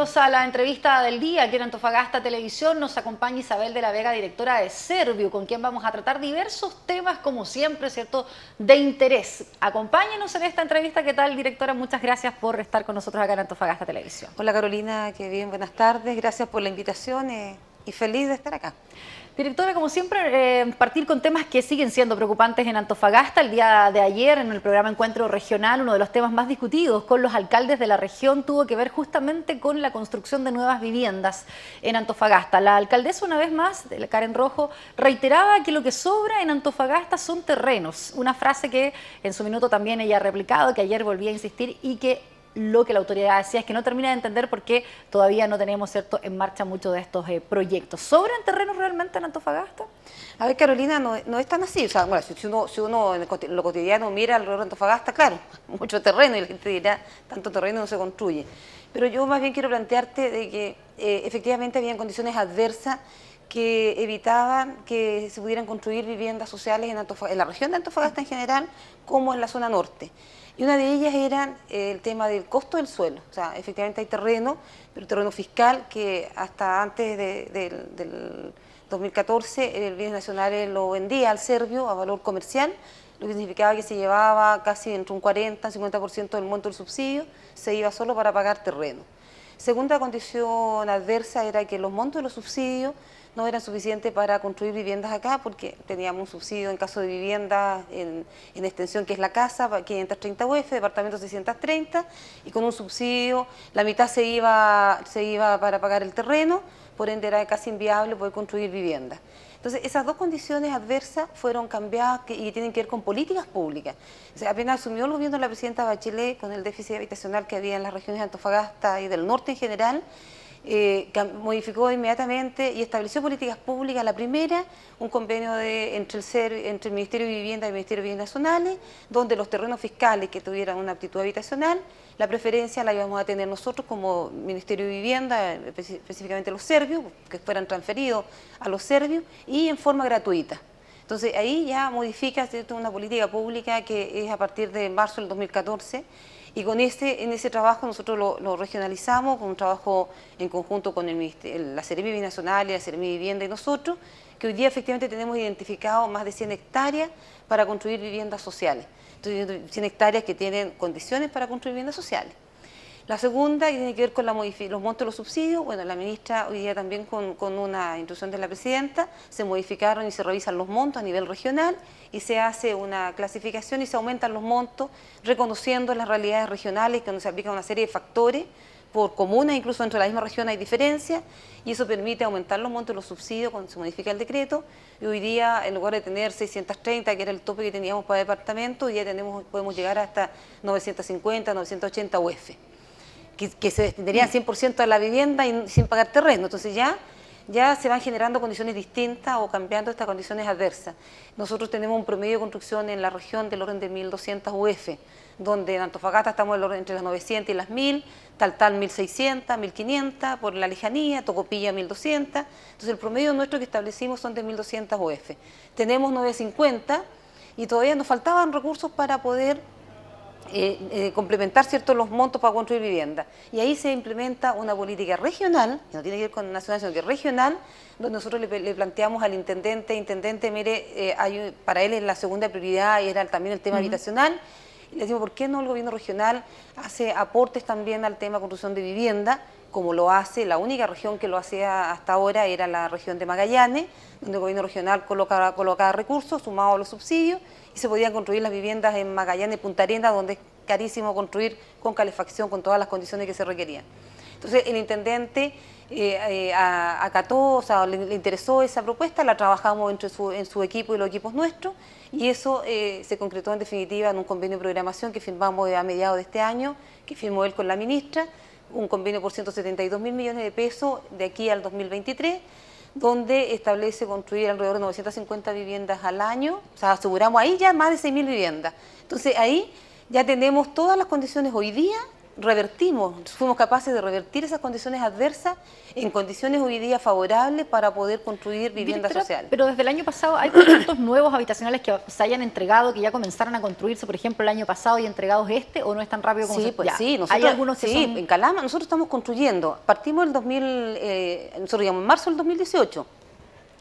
Bienvenidos a la entrevista del día. Aquí en Antofagasta Televisión nos acompaña Isabel de la Vega, directora de Serviu, con quien vamos a tratar diversos temas, como siempre, ¿cierto?, de interés. Acompáñenos en esta entrevista. ¿Qué tal, directora? Muchas gracias por estar con nosotros acá en Antofagasta Televisión. Hola Carolina, qué bien, buenas tardes. Gracias por la invitación y feliz de estar acá. Directora, como siempre, partir con temas que siguen siendo preocupantes en Antofagasta. El día de ayer, en el programa Encuentro Regional, uno de los temas más discutidos con los alcaldes de la región tuvo que ver justamente con la construcción de nuevas viviendas en Antofagasta. La alcaldesa, una vez más, Karen Rojo, reiteraba que lo que sobra en Antofagasta son terrenos. Una frase que en su minuto también ella ha replicado, que ayer volvía a insistir y que lo que la autoridad decía es que no termina de entender por qué todavía no tenemos, ¿cierto?, en marcha muchos de estos proyectos. ¿Sobran terrenos realmente en Antofagasta? A ver, Carolina, no es tan así. O sea, bueno, si uno en lo cotidiano mira alrededor de Antofagasta, claro, mucho terreno, y la gente dirá, tanto terreno no se construye. Pero yo más bien quiero plantearte de que efectivamente habían condiciones adversas que evitaban que se pudieran construir viviendas sociales en la región de Antofagasta en general, como en la zona norte. Y una de ellas era el tema del costo del suelo. O sea, efectivamente hay terreno, pero terreno fiscal que hasta antes del 2014 el Bienes Nacionales lo vendía al Serviu a valor comercial, lo que significaba que se llevaba casi entre un 40 y 50% del monto del subsidio, se iba solo para pagar terreno. Segunda condición adversa era que los montos de los subsidios no eran suficientes para construir viviendas acá, porque teníamos un subsidio en caso de vivienda en extensión, que es la casa, 530 UF, departamento 630, y con un subsidio la mitad se iba para pagar el terreno, por ende era casi inviable poder construir viviendas. Entonces, esas dos condiciones adversas fueron cambiadas y tienen que ver con políticas públicas. O sea, apenas asumió el gobierno de la presidenta Bachelet, con el déficit habitacional que había en las regiones de Antofagasta y del norte en general, modificó inmediatamente y estableció políticas públicas. La primera, un convenio entre el Ministerio de Vivienda y el Ministerio de Bienes Nacionales, donde los terrenos fiscales que tuvieran una aptitud habitacional, la preferencia la íbamos a tener nosotros como Ministerio de Vivienda, específicamente los servios, que fueran transferidos a los servios y en forma gratuita. Entonces ahí ya modifica, ¿cierto?, una política pública que es a partir de marzo del 2014, y en ese trabajo nosotros lo regionalizamos con un trabajo en conjunto con la Seremi Binacional y la Seremi Vivienda y nosotros, que hoy día efectivamente tenemos identificado más de 100 hectáreas para construir viviendas sociales. Entonces, 100 hectáreas que tienen condiciones para construir viviendas sociales. La segunda, que tiene que ver con los montos de los subsidios. Bueno, la ministra hoy día también con una instrucción de la presidenta se modificaron y se revisan los montos a nivel regional y se hace una clasificación y se aumentan los montos reconociendo las realidades regionales, donde se aplica una serie de factores por comunas, incluso dentro de la misma región hay diferencias, y eso permite aumentar los montos de los subsidios cuando se modifica el decreto. Y hoy día, en lugar de tener 630, que era el tope que teníamos para departamento, hoy día podemos llegar hasta 950, 980 UF. Que se destinarían 100% a la vivienda y sin pagar terreno. Entonces ya se van generando condiciones distintas o cambiando estas condiciones adversas. Nosotros tenemos un promedio de construcción en la región del orden de 1.200 UF, donde en Antofagasta estamos entre las 900 y las 1.000, Taltal 1.600, 1.500, por la lejanía, Tocopilla 1.200. Entonces el promedio nuestro que establecimos son de 1.200 UF. Tenemos 950 y todavía nos faltaban recursos para poder complementar, ¿cierto?, los montos para construir vivienda. Y ahí se implementa una política regional, que no tiene que ver con nacional, sino que regional, donde nosotros le planteamos al intendente, mire, para él es la segunda prioridad y era también el tema habitacional. Y le decimos, ¿por qué no el gobierno regional hace aportes también al tema de construcción de vivienda, como lo hace? La única región que lo hacía hasta ahora era la región de Magallanes, donde el gobierno regional colocaba recursos sumados a los subsidios y se podían construir las viviendas en Magallanes y Punta Arenas, donde es carísimo construir con calefacción, con todas las condiciones que se requerían. Entonces el intendente acató, o sea, le interesó esa propuesta, la trabajamos en su equipo y los equipos nuestros, y eso se concretó en definitiva en un convenio de programación que firmamos a mediados de este año, que firmó él con la ministra, un convenio por 172.000 millones de pesos de aquí al 2023, donde establece construir alrededor de 950 viviendas al año. O sea, aseguramos ahí ya más de 6.000 viviendas. Entonces ahí ya tenemos todas las condiciones hoy día fuimos capaces de revertir esas condiciones adversas en condiciones hoy día favorables para poder construir vivienda social. Pero desde el año pasado, ¿hay proyectos nuevos habitacionales que se hayan entregado, que ya comenzaron a construirse, por ejemplo, el año pasado y entregados o no es tan rápido como sí, se... pues ya. sí, ¿Hay algunos que son... en Calama nosotros estamos construyendo, partimos el nosotros digamos en marzo del 2018,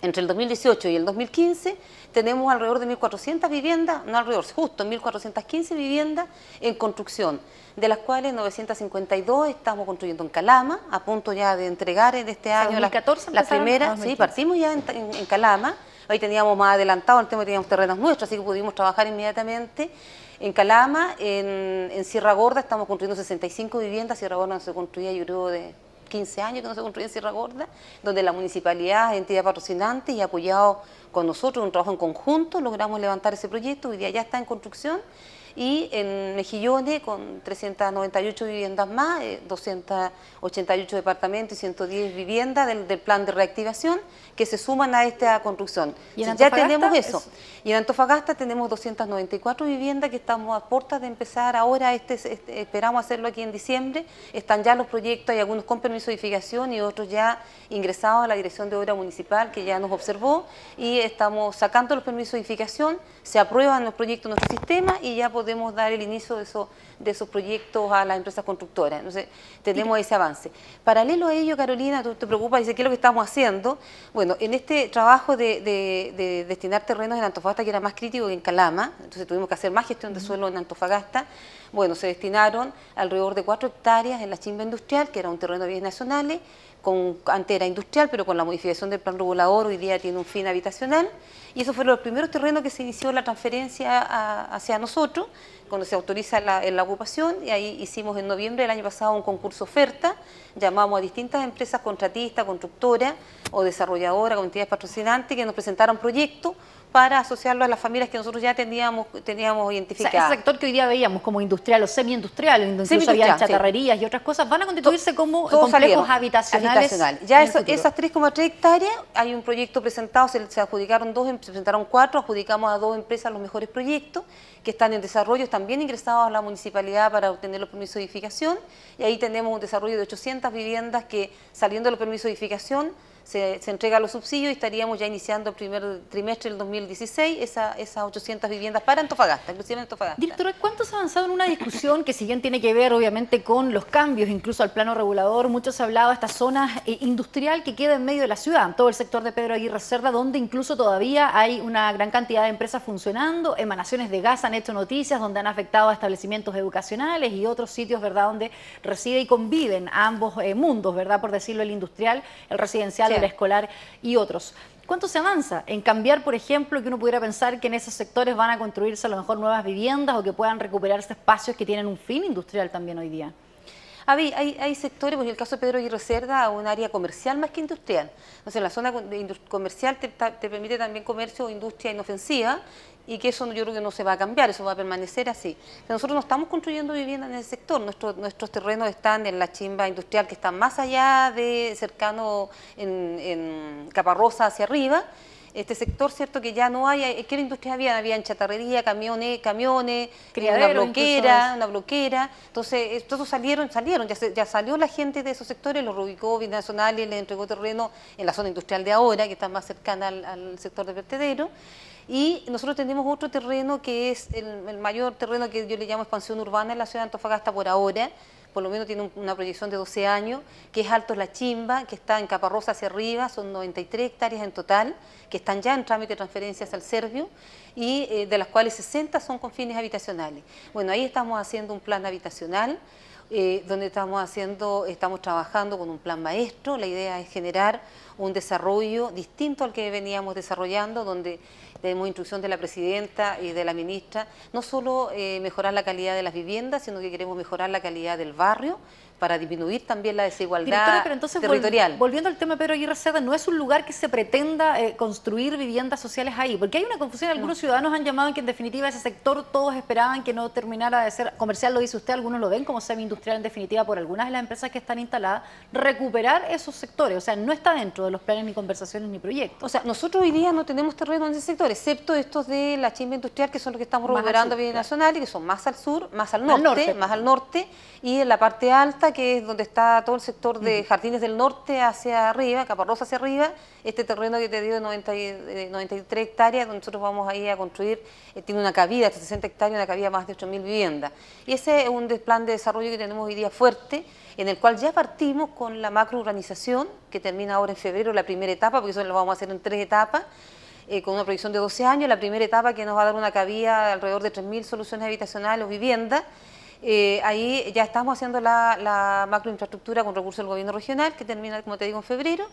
entre el 2018 y el 2015 tenemos alrededor de 1.400 viviendas, no alrededor, justo 1.415 viviendas en construcción, de las cuales 952 estamos construyendo en Calama, a punto ya de entregar en este año 2014 la primera, sí, partimos ya en Calama, ahí teníamos más adelantado el tema, teníamos terrenos nuestros, así que pudimos trabajar inmediatamente. En Calama, en Sierra Gorda estamos construyendo 65 viviendas, Sierra Gorda no se construía yo creo de 15 años que no se construye en Sierra Gorda, donde la municipalidad, entidad patrocinante y apoyado con nosotros, un trabajo en conjunto, logramos levantar ese proyecto, hoy día ya está en construcción, y en Mejillones con 398 viviendas más, 288 departamentos y 110 viviendas del plan de reactivación que se suman a esta construcción. ¿Y en ya tenemos eso. Y en Antofagasta tenemos 294 viviendas que estamos a puertas de empezar ahora, esperamos hacerlo aquí en diciembre, están ya los proyectos, hay algunos con permiso de edificación y otros ya ingresados a la Dirección de Obra Municipal que ya nos observó y estamos sacando los permisos de edificación, se aprueban los proyectos en nuestro sistema y ya podemos dar el inicio de esos proyectos a las empresas constructoras. Entonces, tenemos ese avance. Paralelo a ello, Carolina, tú te preocupas, dices, ¿qué es lo que estamos haciendo? Bueno, en este trabajo de destinar terrenos en Antofagasta, que era más crítico que en Calama, entonces tuvimos que hacer más gestión de suelo en Antofagasta, bueno, se destinaron alrededor de 4 hectáreas en la chimba industrial, que era un terreno de bienes nacionales, antes era industrial, pero con la modificación del plan regulador hoy día tiene un fin habitacional, y esos fueron los primeros terrenos que se inició la transferencia hacia nosotros, cuando se autoriza la ocupación, y ahí hicimos en noviembre del año pasado un concurso oferta, llamamos a distintas empresas contratistas, constructoras o desarrolladoras, con entidades patrocinantes, que nos presentaron proyectos para asociarlo a las familias que nosotros ya teníamos identificadas. O sea, ese sector que hoy día veíamos como industrial o semi-industrial, incluso había chatarrerías y otras cosas, van a constituirse como complejos habitacionales. Ya esas 3,3 hectáreas, hay un proyecto presentado, se adjudicaron se presentaron 4, adjudicamos a 2 empresas los mejores proyectos, que están en desarrollo, están bien ingresados a la municipalidad para obtener los permisos de edificación, y ahí tenemos un desarrollo de 800 viviendas que, saliendo de los permisos de edificación, se entrega los subsidios y estaríamos ya iniciando el primer trimestre del 2016 esas 800 viviendas para Antofagasta, inclusive en Antofagasta. Directora, ¿cuánto se ha avanzado en una discusión que si bien tiene que ver obviamente con los cambios incluso al plano regulador? Mucho se ha hablado de esta zona industrial que queda en medio de la ciudad, en todo el sector de Pedro Aguirre Cerda, donde incluso todavía hay una gran cantidad de empresas funcionando, emanaciones de gas han hecho noticias donde han afectado a establecimientos educacionales y otros sitios, ¿verdad?, donde reside y conviven ambos mundos, ¿verdad?, por decirlo, el industrial, el residencial, el escolar y otros. ¿Cuánto se avanza en cambiar, por ejemplo, que uno pudiera pensar que en esos sectores van a construirse a lo mejor nuevas viviendas o que puedan recuperarse espacios que tienen un fin industrial también hoy día? Hay sectores, pues en el caso de Pedro Aguirre Cerda, un área comercial más que industrial. Entonces, la zona comercial te permite también comercio o industria inofensiva, y que eso yo creo que no se va a cambiar, eso va a permanecer así. Pero nosotros no estamos construyendo viviendas en ese sector, nuestros terrenos están en la chimba industrial que está más allá de cercano en Caparrosa hacia arriba. Este sector, cierto, que ya no hay, ¿qué industria había en chatarrería, camiones, una bloquera, entonces todos salieron, ya salió la gente de esos sectores, los reubicó binacionales, les entregó terreno en la zona industrial de ahora, que está más cercana al sector de vertedero. Y nosotros tenemos otro terreno que es el mayor terreno que yo le llamo expansión urbana en la ciudad de Antofagasta por ahora, por lo menos tiene una proyección de 12 años, que es Alto La Chimba, que está en Caparrosa hacia arriba, son 93 hectáreas en total, que están ya en trámite de transferencias al Servio, y de las cuales 60 son con fines habitacionales. Bueno, ahí estamos haciendo un plan habitacional, donde estamos trabajando con un plan maestro. La idea es generar un desarrollo distinto al que veníamos desarrollando, donde tenemos instrucción de la presidenta y de la ministra, no solo mejorar la calidad de las viviendas, sino que queremos mejorar la calidad del barrio, para disminuir también la Directora, desigualdad pero entonces territorial. volviendo al tema Pedro Aguirre Cerda, no es un lugar que se pretenda construir viviendas sociales ahí, porque hay una confusión, algunos ciudadanos han llamado que en definitiva ese sector todos esperaban que no terminara de ser comercial, lo dice usted, algunos lo ven como semi-industrial en definitiva por algunas de las empresas que están instaladas, recuperar esos sectores, o sea, no está dentro de los planes ni conversaciones ni proyectos. O sea, nosotros hoy día no tenemos terreno en ese sector, excepto estos de la chimba industrial, que son los que estamos recuperando a nivel nacional y que son más al sur, más al norte, y en la parte alta, que es donde está todo el sector de Jardines del Norte hacia arriba, Caparrosa hacia arriba, este terreno que te digo de 93 hectáreas, donde nosotros vamos ahí a construir, tiene una cabida, hasta 60 hectáreas, una cabida más de 8.000 viviendas. Y ese es un plan de desarrollo que tenemos hoy día fuerte, en el cual ya partimos con la macrourbanización, que termina ahora en febrero, la primera etapa, porque eso lo vamos a hacer en 3 etapas, con una proyección de 12 años, la primera etapa que nos va a dar una cabida de alrededor de 3.000 soluciones habitacionales o viviendas. Ahí ya estamos haciendo la macroinfraestructura con recursos del gobierno regional, que termina, como te digo, en febrero.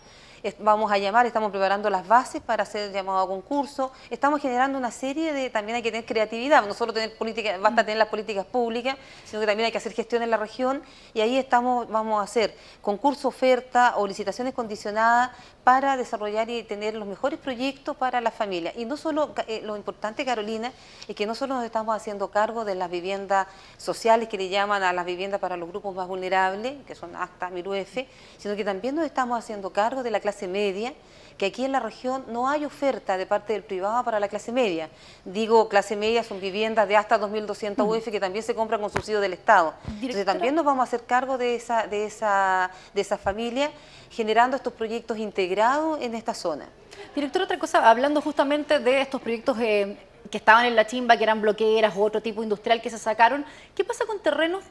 Vamos a llamar, estamos preparando las bases para hacer llamado a concurso. Estamos generando una serie de, también hay que tener creatividad, no solo tener políticas, basta tener las políticas públicas, sino que también hay que hacer gestión en la región, y ahí vamos a hacer concurso, oferta o licitaciones condicionadas para desarrollar y tener los mejores proyectos para las familias. Y no solo, lo importante, Carolina, es que no solo nos estamos haciendo cargo de las viviendas sociales, que le llaman a las viviendas para los grupos más vulnerables, que son hasta 1000 UF, sino que también nos estamos haciendo cargo de la clase media, que aquí en la región no hay oferta de parte del privado para la clase media. Digo, clase media son viviendas de hasta 2.200 UF que también se compran con subsidio del Estado. Entonces también nos vamos a hacer cargo de esa familia, generando estos proyectos integrados en esta zona. Directora, otra cosa, hablando justamente de estos proyectos que estaban en la chimba, que eran bloqueras u otro tipo industrial que se sacaron, ¿qué pasa con terrenos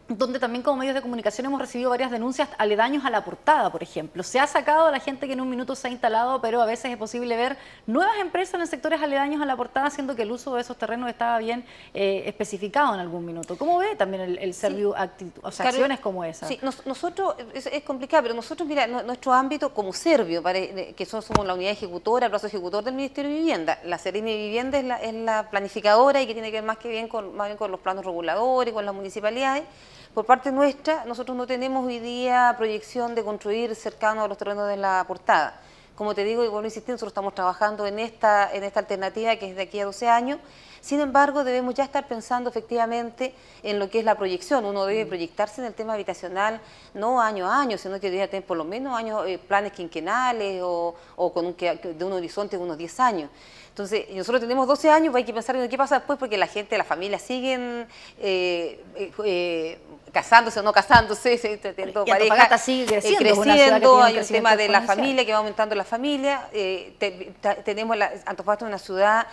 donde también como medios de comunicación hemos recibido varias denuncias aledaños a la Portada, por ejemplo? Se ha sacado a la gente que en un minuto se ha instalado, pero a veces es posible ver nuevas empresas en sectores aledaños a la Portada, siendo que el uso de esos terrenos estaba bien especificado en algún minuto. ¿Cómo ve también el Serviu o sea, acciones como esa? Sí, nosotros, es complicado, pero nosotros, mira, nuestro ámbito como Serviu, que somos la unidad ejecutora, el brazo ejecutor del Ministerio de Vivienda, la Seremi de Vivienda es la planificadora y que tiene que ver más bien con los planos reguladores, con las municipalidades. Por parte nuestra, nosotros no tenemos hoy día proyección de construir cercano a los terrenos de la Portada. Como te digo, y vuelvo a insistir, nosotros estamos trabajando en esta alternativa que es de aquí a 12 años. Sin embargo, debemos ya estar pensando efectivamente en lo que es la proyección. Uno debe proyectarse en el tema habitacional no año a año, sino que debe tener por lo menos planes quinquenales o de un horizonte de unos 10 años. Entonces, nosotros tenemos 12 años, hay que pensar en qué pasa después, porque la gente, las familias siguen casándose o no casándose, teniendo pareja, sigue creciendo, hay un tema de la familia que va aumentando la familia. Tenemos Antofagasta es una ciudad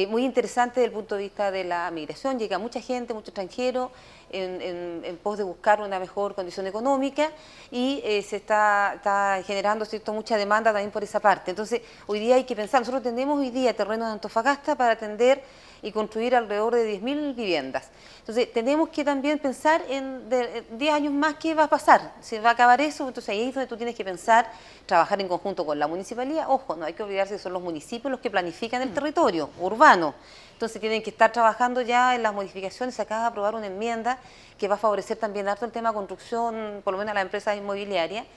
muy interesante desde el punto de vista de la migración, llega mucha gente, mucho extranjero en pos de buscar una mejor condición económica, y se está generando mucha demanda también por esa parte. Entonces, hoy día hay que pensar, nosotros tenemos hoy día terrenos de Antofagasta para atender y construir alrededor de 10.000 viviendas. Entonces, tenemos que también pensar en 10 años más qué va a pasar, si va a acabar eso. Entonces, ahí es donde tú tienes que pensar, trabajar en conjunto con la municipalidad. Ojo, no hay que olvidarse que son los municipios los que planifican el territorio urbano. Entonces, tienen que estar trabajando ya en las modificaciones. Se acaba de aprobar una enmienda que va a favorecer también harto el tema de construcción, por lo menos a las empresas inmobiliarias,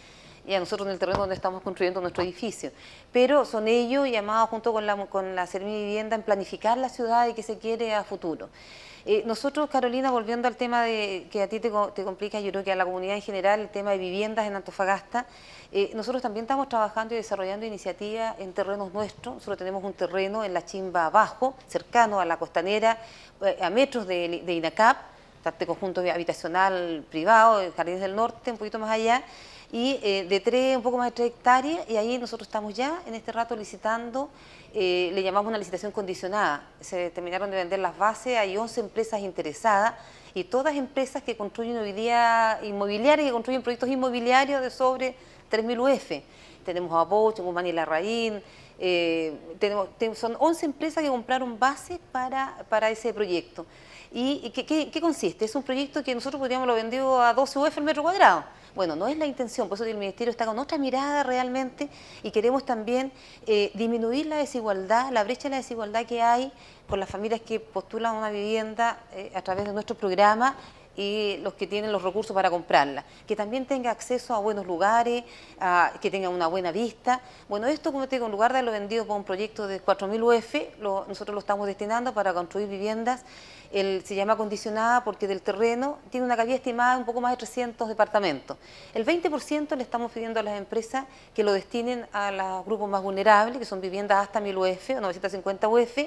y a nosotros en el terreno donde estamos construyendo nuestro edificio. Pero son ellos llamados junto con la Seremi de Vivienda en planificar la ciudad y qué se quiere a futuro. Nosotros, Carolina, volviendo al tema que a ti te complica, yo creo que a la comunidad en general, el tema de viviendas en Antofagasta, nosotros también estamos trabajando y desarrollando iniciativas en terrenos nuestros. Nosotros tenemos un terreno en la Chimba Abajo, cercano a la costanera, a metros de INACAP, este conjunto habitacional privado, Jardines del Norte, un poquito más allá, y un poco más de 3 hectáreas, y ahí nosotros estamos ya en este rato licitando, le llamamos una licitación condicionada. Se terminaron de vender las bases, hay 11 empresas interesadas, y todas empresas que construyen hoy día inmobiliarias, que construyen proyectos inmobiliarios de sobre 3.000 UF. Tenemos a Bosch, Guzmán y Larraín, son 11 empresas que compraron bases para ese proyecto. ¿Y qué consiste? Es un proyecto que nosotros podríamos lo vendido a 12 UF el metro cuadrado. Bueno, no es la intención, por eso el Ministerio está con otra mirada realmente, y queremos también disminuir la desigualdad, la brecha de la desigualdad que hay con las familias que postulan una vivienda a través de nuestro programa, y los que tienen los recursos para comprarla, que también tenga acceso a buenos lugares, que tenga una buena vista. Bueno, esto, como te digo, en lugar de haberlo vendido por un proyecto de 4.000 UF, nosotros lo estamos destinando para construir viviendas. Se llama acondicionada porque del terreno tiene una cabida estimada de un poco más de 300 departamentos. El 20% le estamos pidiendo a las empresas que lo destinen a los grupos más vulnerables, que son viviendas hasta 1.000 UF o 950 UF.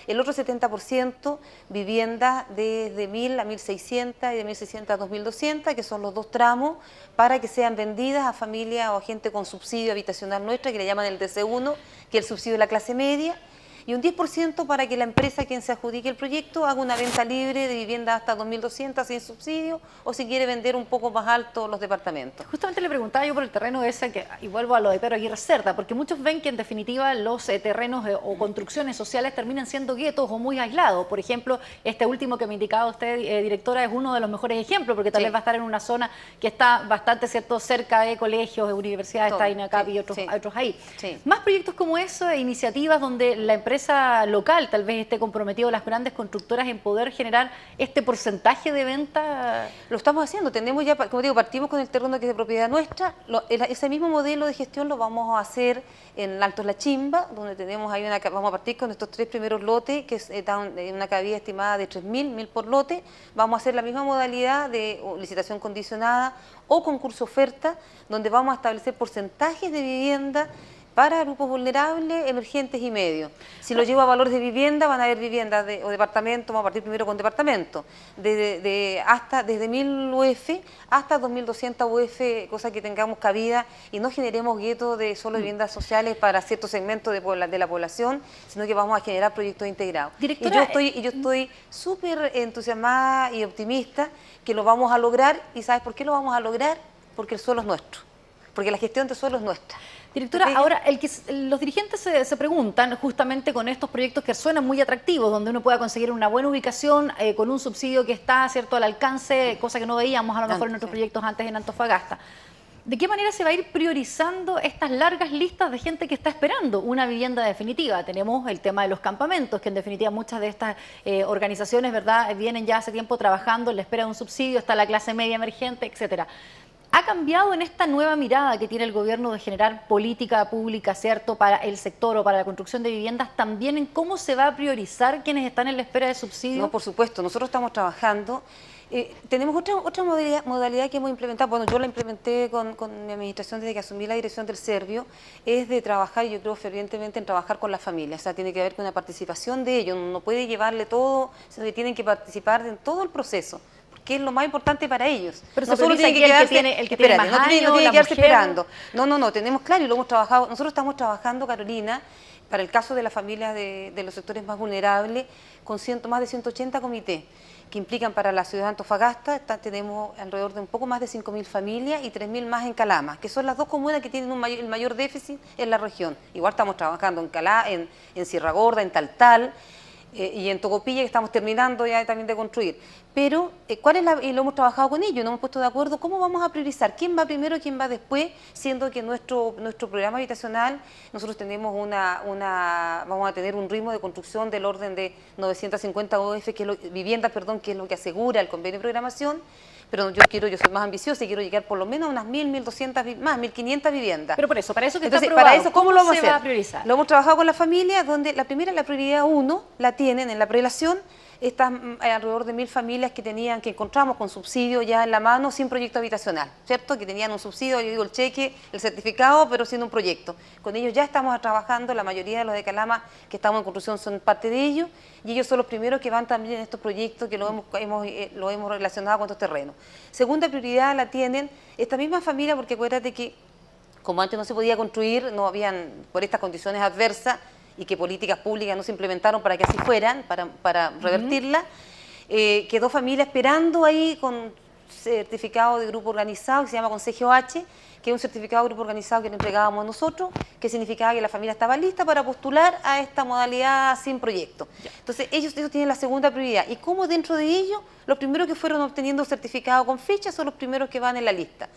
El otro 70% viviendas desde 1.000 a 1.600 y de 1.600 a 2.200, que son los dos tramos, para que sean vendidas a familias o a gente con subsidio habitacional nuestra, que le llaman el DC1, que es el subsidio de la clase media, y un 10% para que la empresa quien se adjudique el proyecto haga una venta libre de viviendas hasta 2.200 sin subsidio, o si quiere vender un poco más alto los departamentos. Justamente le preguntaba yo por el terreno ese, y vuelvo a lo de Pedro Aguirre Cerda, porque muchos ven que en definitiva los terrenos o construcciones sociales terminan siendo guetos o muy aislados. Por ejemplo, este último que me indicaba usted, directora, es uno de los mejores ejemplos, porque tal vez va a estar en una zona que está bastante cerca de colegios, de universidades, está INACAP y otros ahí. Sí. Más proyectos como eso, iniciativas donde la empresa local tal vez esté comprometido, las grandes constructoras, en poder generar este porcentaje de venta. Lo estamos haciendo, tenemos ya, como digo, partimos con el terreno que es de propiedad nuestra. Ese mismo modelo de gestión lo vamos a hacer en Altos La Chimba, donde tenemos ahí vamos a partir con estos 3 primeros lotes, que están en una cabida estimada de 3.000, 1.000 por lote. Vamos a hacer la misma modalidad de licitación condicionada o concurso oferta, donde vamos a establecer porcentajes de vivienda para grupos vulnerables, emergentes y medios. Si lo llevo a valores de vivienda, van a haber viviendas o departamentos, vamos a partir primero con departamentos, desde 1.000 UF hasta 2.200 UF, cosa que tengamos cabida y no generemos guetos de solo viviendas sociales para ciertos segmentos de la población, sino que vamos a generar proyectos integrados. Directora, Y yo estoy súper entusiasmada y optimista que lo vamos a lograr. ¿Y sabes por qué lo vamos a lograr? Porque el suelo es nuestro, porque la gestión del suelo es nuestra. Directora, ahora los dirigentes se preguntan justamente con estos proyectos que suenan muy atractivos, donde uno pueda conseguir una buena ubicación con un subsidio que está, ¿cierto?, al alcance, cosa que no veíamos a lo mejor en otros proyectos antes en Antofagasta. ¿De qué manera se va a ir priorizando estas largas listas de gente que está esperando una vivienda definitiva? Tenemos el tema de los campamentos, que en definitiva muchas de estas organizaciones, ¿verdad?, vienen ya hace tiempo trabajando en la espera de un subsidio, está la clase media emergente, etcétera. ¿Ha cambiado en esta nueva mirada que tiene el gobierno de generar política pública, ¿cierto?, para el sector o para la construcción de viviendas, también en cómo se va a priorizar quienes están en la espera de subsidio? No, por supuesto, nosotros estamos trabajando. Tenemos otra modalidad que hemos implementado, bueno, yo la implementé con mi administración desde que asumí la dirección del Servio, es de trabajar, yo creo fervientemente en trabajar con las familias, o sea, tiene que ver con una participación de ellos, no puede llevarle todo, sino que tienen que participar en todo el proceso, que es lo más importante para ellos. Pero no solo tiene que quedarse, el que tiene más años, no tiene que quedarse esperando. No, tenemos claro y lo hemos trabajado. Nosotros estamos trabajando, Carolina, para el caso de las familias de los sectores más vulnerables, con más de 180 comités que implican para la ciudad de Antofagasta. Tenemos alrededor de un poco más de 5.000 familias y 3.000 más en Calama, que son las dos comunas que tienen el mayor déficit en la región. Igual estamos trabajando en Sierra Gorda, en Taltal, y en Tocopilla, que estamos terminando ya también de construir. Pero, y lo hemos trabajado con ellos, nos hemos puesto de acuerdo cómo vamos a priorizar, quién va primero, quién va después, siendo que nuestro programa habitacional, nosotros tenemos vamos a tener un ritmo de construcción del orden de 950 OF, viviendas, que es lo que asegura el convenio de programación, pero yo soy más ambiciosa y quiero llegar por lo menos a unas 1.000, 1.200, más 1.500 viviendas. Pero para eso que entonces, está aprobado, para eso, ¿cómo lo vamos a hacer? Va a priorizar? Lo hemos trabajado con las familias, donde la prioridad 1 la tienen en la prelación, estas alrededor de 1.000 familias que encontramos con subsidio ya en la mano, sin proyecto habitacional, ¿cierto? Que tenían un subsidio, yo digo el cheque, el certificado, pero sin un proyecto. Con ellos ya estamos trabajando, la mayoría de los de Calama que estamos en construcción son parte de ellos, y ellos son los primeros que van también en estos proyectos que lo hemos relacionado con estos terrenos. Segunda prioridad la tienen esta misma familia, porque acuérdate que como antes no se podía construir, no habían, por estas condiciones adversas, y que políticas públicas no se implementaron para que así fueran, para revertirlas, quedó familia esperando ahí con certificado de grupo organizado que se llama Consejo H, que es un certificado de grupo organizado que le entregábamos nosotros, que significaba que la familia estaba lista para postular a esta modalidad sin proyecto. Entonces ellos tienen la segunda prioridad, y como dentro de ellos, los primeros que fueron obteniendo certificado con ficha son los primeros que van en la lista.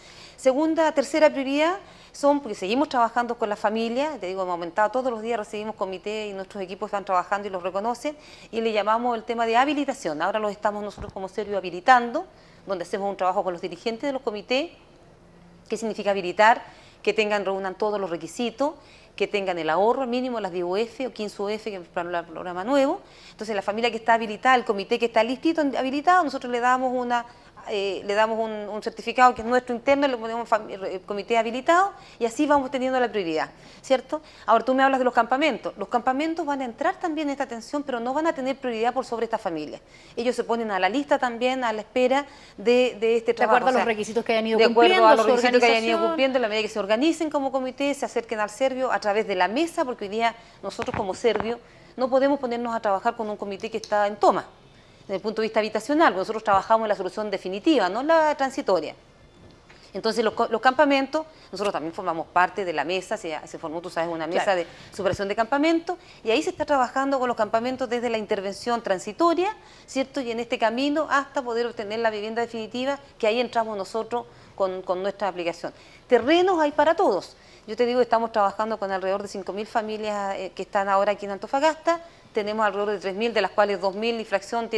Tercera prioridad porque seguimos trabajando con la familia, te digo, hemos aumentado todos los días, recibimos comités y nuestros equipos están trabajando y los reconocen, y le llamamos el tema de habilitación. Ahora los estamos nosotros como Servio habilitando, donde hacemos un trabajo con los dirigentes de los comités. ¿Qué significa habilitar? Que reúnan todos los requisitos, que tengan el ahorro mínimo, las 10 UF o 15 UF, que es para el programa nuevo. Entonces, la familia que está habilitada, el comité que está listito, habilitado, nosotros le damos un certificado que es nuestro interno, le ponemos comité habilitado y así vamos teniendo la prioridad, ¿cierto? Ahora tú me hablas de los campamentos van a entrar también en esta atención, pero no van a tener prioridad por sobre esta familia. Ellos se ponen a la lista también, a la espera de este trabajo. De acuerdo a los requisitos que hayan ido cumpliendo. De acuerdo a los requisitos que hayan ido cumpliendo, en la medida que se organicen como comité, se acerquen al Servio a través de la mesa, porque hoy día nosotros como Servio no podemos ponernos a trabajar con un comité que está en toma. Desde el punto de vista habitacional, nosotros trabajamos en la solución definitiva, no la transitoria. Entonces, los campamentos, nosotros también formamos parte de la mesa, se formó, tú sabes, una mesa de superación de campamentos, y ahí se está trabajando con los campamentos desde la intervención transitoria, ¿cierto? Y en este camino hasta poder obtener la vivienda definitiva, que ahí entramos nosotros con nuestra aplicación. Terrenos hay para todos. Yo te digo, estamos trabajando con alrededor de 5.000 familias que están ahora aquí en Antofagasta. Tenemos alrededor de 3.000, de las cuales 2.000 y fracción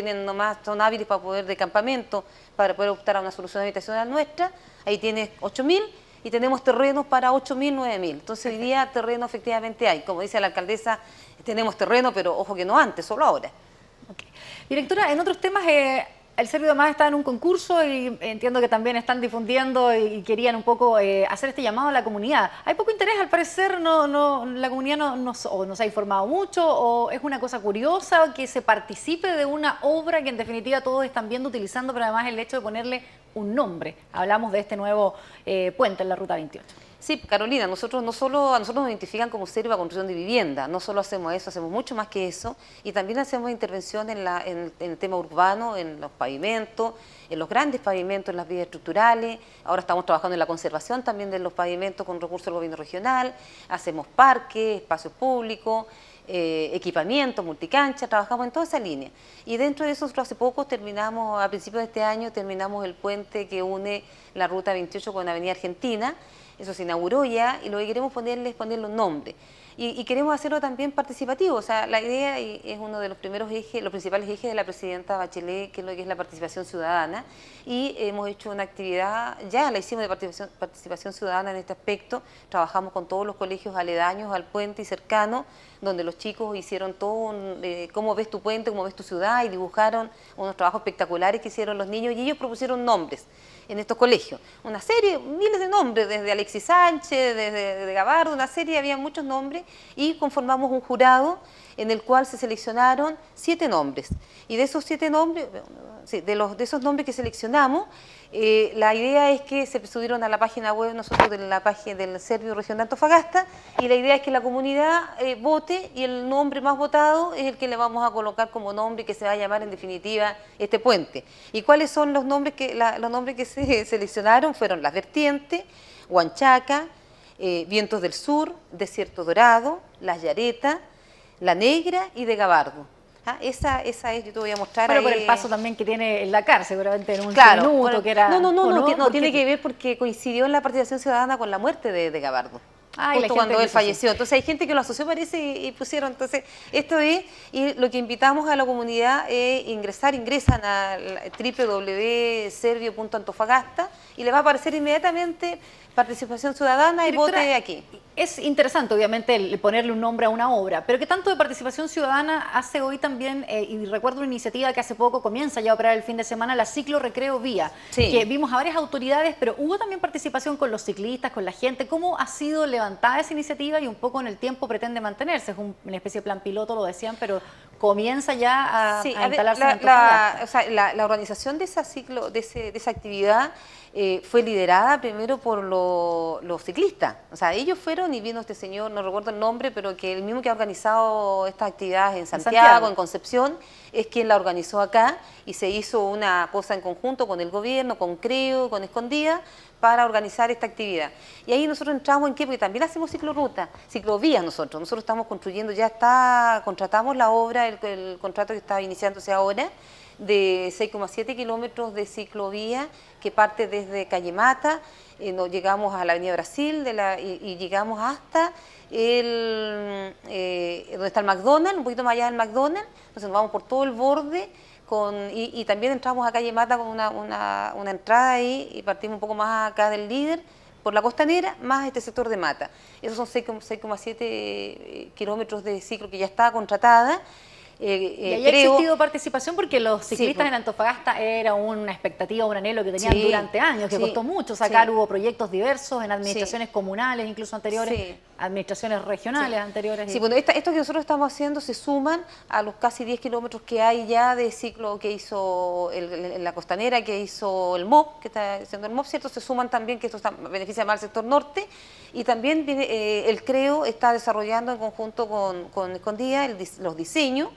son hábiles para poder de campamento, para poder optar a una solución habitacional nuestra. Ahí tienes 8.000 y tenemos terrenos para 8.000, 9.000. Entonces hoy día terreno efectivamente hay. Como dice la alcaldesa, tenemos terreno, pero ojo que no antes, solo ahora. Okay. Directora, en otros temas, el Servio además está en un concurso y entiendo que también están difundiendo y querían un poco hacer este llamado a la comunidad. Hay poco interés, al parecer, la comunidad no se ha informado mucho, o es una cosa curiosa que se participe de una obra que en definitiva todos están viendo, utilizando, pero además el hecho de ponerle un nombre. Hablamos de este nuevo puente en la Ruta 28. Sí, Carolina, a nosotros nos identifican como Servio para construcción de vivienda, no solo hacemos eso, hacemos mucho más que eso, y también hacemos intervención en el tema urbano, en los pavimentos, en los grandes pavimentos, en las vías estructurales. Ahora estamos trabajando en la conservación también de los pavimentos con recursos del gobierno regional, hacemos parques, espacios públicos, equipamiento, multicancha, trabajamos en toda esa línea. Y dentro de eso nosotros hace poco a principios de este año, terminamos el puente que une la Ruta 28 con la Avenida Argentina. Eso se inauguró ya y lo que queremos ponerle un nombre. Y queremos hacerlo también participativo. O sea, la idea es uno de los primeros ejes, los principales ejes de la presidenta Bachelet, que es lo que es la participación ciudadana. Y hemos hecho una actividad, ya la hicimos de participación ciudadana en este aspecto. Trabajamos con todos los colegios aledaños al puente y cercanos, donde los chicos hicieron todo cómo ves tu puente, cómo ves tu ciudad, y dibujaron unos trabajos espectaculares que hicieron los niños, y ellos propusieron nombres en estos colegios. Una serie, miles de nombres, desde Alexis Sánchez, desde Gabardo, una serie, había muchos nombres, y conformamos un jurado en el cual se seleccionaron 7 nombres. Y de esos 7 nombres, de esos nombres que seleccionamos, la idea es que se subieron a la página web nosotros de la página del Servio Región de Antofagasta, y la idea es que la comunidad vote, y el nombre más votado es el que le vamos a colocar como nombre, que se va a llamar en definitiva este puente. ¿Y cuáles son los nombres los nombres que se seleccionaron? Fueron Las Vertientes, Huanchaca, Vientos del Sur, Desierto Dorado, Las Yaretas, La Negra y de Gabardo. Esa es, yo te voy a mostrar. Pero ahí. por el paso también que tiene el Dakar, seguramente en un claro, minuto, que era... No tiene que ver, porque coincidió en la participación ciudadana con la muerte de Gabardo. Justo cuando él falleció. Entonces hay gente que lo asoció, parece, y pusieron. Entonces, esto es, y lo que invitamos a la comunidad es ingresan a www.servio.antofagasta y le va a aparecer inmediatamente participación ciudadana. Directora, y vote aquí. Es interesante, obviamente, el ponerle un nombre a una obra, pero ¿qué tanto de participación ciudadana hace hoy también? Y recuerdo una iniciativa que hace poco comienza ya a operar el fin de semana, la Ciclo Recreo Vía, sí, que vimos a varias autoridades, pero hubo también participación con los ciclistas, con la gente. ¿Cómo ha sido levantada esa iniciativa y un poco en el tiempo pretende mantenerse? Es una especie de plan piloto, lo decían, pero comienza ya a instalarse en Antofagasta. La organización de esa actividad fue liderada primero por los ciclistas. O sea, ellos fueron, y vino este señor, no recuerdo el nombre, pero que el mismo que ha organizado estas actividades en Santiago, en Concepción, es quien la organizó acá, y se hizo una cosa en conjunto con el gobierno, con CREO, con Escondida, para organizar esta actividad. Y ahí nosotros entramos en qué, porque también hacemos ciclovías nosotros estamos construyendo, contratamos la obra, el contrato que está iniciándose ahora, de 6,7 kilómetros de ciclovía que parte desde Calle Mata, llegamos a la Avenida Brasil y llegamos hasta donde está el McDonald's, un poquito más allá del McDonald's. Entonces nos vamos por todo el borde y también entramos a Calle Mata con una entrada ahí y partimos un poco más acá del Líder, por la costanera, más este sector de Mata. Esos son 6,7 kilómetros de ciclo que ya está contratada. ¿Y ahí ha existido participación? Porque los ciclistas en Antofagasta era una expectativa, un anhelo que tenían durante años, que costó mucho sacar, hubo proyectos diversos en administraciones comunales, incluso anteriores, administraciones regionales anteriores. Sí, bueno, esto que nosotros estamos haciendo se suman a los casi 10 kilómetros que hay ya de ciclo que hizo la costanera, que hizo el MOP, que está haciendo el MOP, ¿cierto? Se suman también, que esto beneficia más al sector norte, y también el CREO está desarrollando en conjunto con DIA los diseños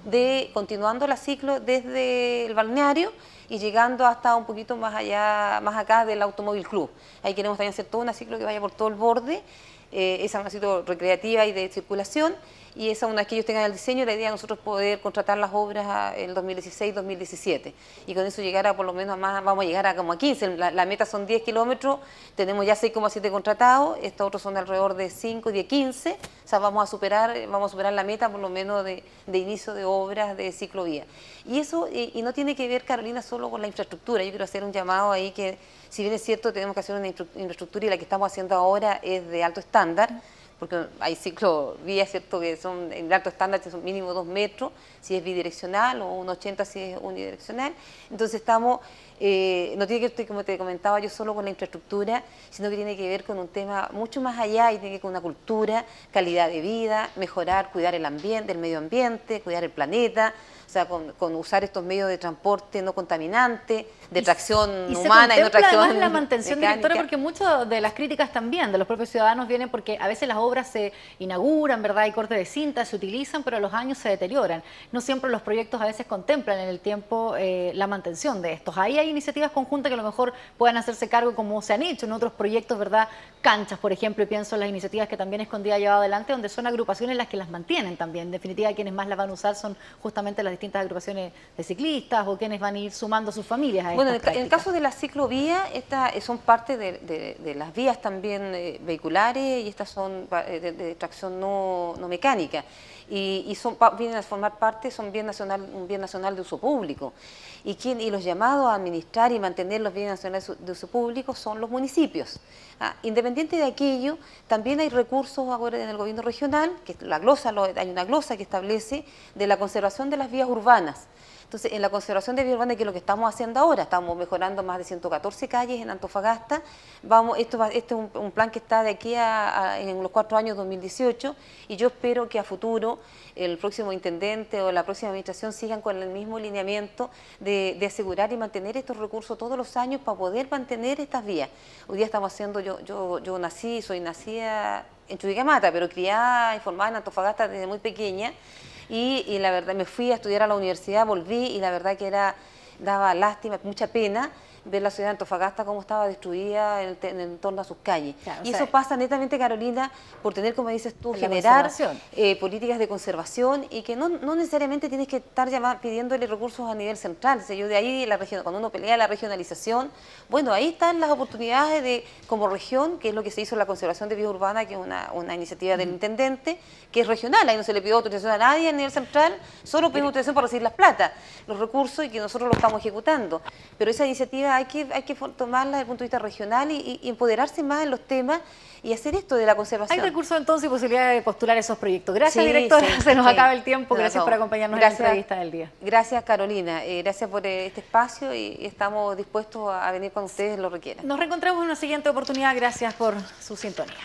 de continuando la ciclo desde el balneario y llegando hasta un poquito más allá, más acá del Automóvil Club. Ahí queremos también hacer toda una ciclo que vaya por todo el borde. Esa es una ciclo recreativa y de circulación, y esa una vez que ellos tengan el diseño, la idea es nosotros poder contratar las obras en 2016-2017 y con eso llegar a por lo menos más, vamos a llegar a como a 15, la meta son 10 kilómetros, tenemos ya 6,7 contratados, estos otros son de alrededor de 5, 10, 15, o sea vamos a superar la meta por lo menos de inicio de obras de ciclovía. Y eso, y no tiene que ver, Carolina, solo con la infraestructura. Yo quiero hacer un llamado ahí que, si bien es cierto, tenemos que hacer una infraestructura y la que estamos haciendo ahora es de alto estándar, porque hay ciclovías, ¿cierto?, que son en alto estándar, que son mínimo 2 metros, si es bidireccional, o 1,80 si es unidireccional. Entonces estamos, no tiene que ver, como te comentaba yo, solo con la infraestructura, sino que tiene que ver con un tema mucho más allá y tiene que ver con una cultura, calidad de vida, mejorar, cuidar el ambiente, el medio ambiente, cuidar el planeta, o sea, con usar estos medios de transporte no contaminantes, de tracción humana y no tracción además la mantención mecánica. Directora, porque muchas de las críticas también de los propios ciudadanos vienen porque a veces las obras se inauguran, ¿verdad? Hay corte de cinta, se utilizan, pero a los años se deterioran. No siempre los proyectos a veces contemplan en el tiempo la mantención de estos. Ahí hay iniciativas conjuntas que a lo mejor puedan hacerse cargo, como se han hecho en otros proyectos, ¿verdad? Canchas, por ejemplo, y pienso en las iniciativas que también Escondida ha llevado adelante, donde son agrupaciones las que las mantienen también. En definitiva, quienes más las van a usar son justamente las distintas agrupaciones de ciclistas o quienes van a ir sumando sus familias a Bueno, estas en el caso de la ciclovía, estas son parte de las vías también vehiculares, y estas son de tracción no mecánica, y vienen a formar parte, son un bien nacional de uso público, y los llamados a administrar y mantener los bienes nacionales de uso público son los municipios. Independiente de aquello, también hay recursos ahora en el gobierno regional, que hay una glosa que establece de la conservación de las vías urbanas. Entonces, en la conservación de vías urbanas, que es lo que estamos haciendo ahora, estamos mejorando más de 114 calles en Antofagasta. Este es un plan que está de aquí en los 4 años 2018, y yo espero que a futuro el próximo intendente o la próxima administración sigan con el mismo lineamiento de asegurar y mantener estos recursos todos los años para poder mantener estas vías. Hoy día estamos haciendo, yo soy nacida en Chuquicamata, pero criada y formada en Antofagasta desde muy pequeña. Y la verdad, me fui a estudiar a la universidad, volví, y la verdad que daba lástima, mucha pena ver la ciudad de Antofagasta cómo estaba destruida en torno a sus calles. Claro, y eso pasa netamente, Carolina, por tener, como dices tú, generar políticas de conservación, y que no necesariamente tienes que estar pidiéndole recursos a nivel central. O sea, yo de ahí, cuando uno pelea la regionalización, bueno, ahí están las oportunidades como región, que es lo que se hizo en la conservación de vías urbanas, que es una iniciativa del intendente, que es regional. Ahí no se le pidió autorización a nadie a nivel central, solo pedimos autorización para recibir las plata, los recursos, y que nosotros lo estamos ejecutando. Pero esa iniciativa hay que tomarla desde el punto de vista regional y empoderarse más en los temas y hacer esto de la conservación. Hay recursos entonces y posibilidad de postular esos proyectos. Gracias, directora. Se nos acaba el tiempo. Gracias por acompañarnos en la entrevista del día. Gracias, Carolina. Gracias por este espacio, y estamos dispuestos a venir cuando ustedes lo requieran. Nos reencontramos en una siguiente oportunidad. Gracias por su sintonía.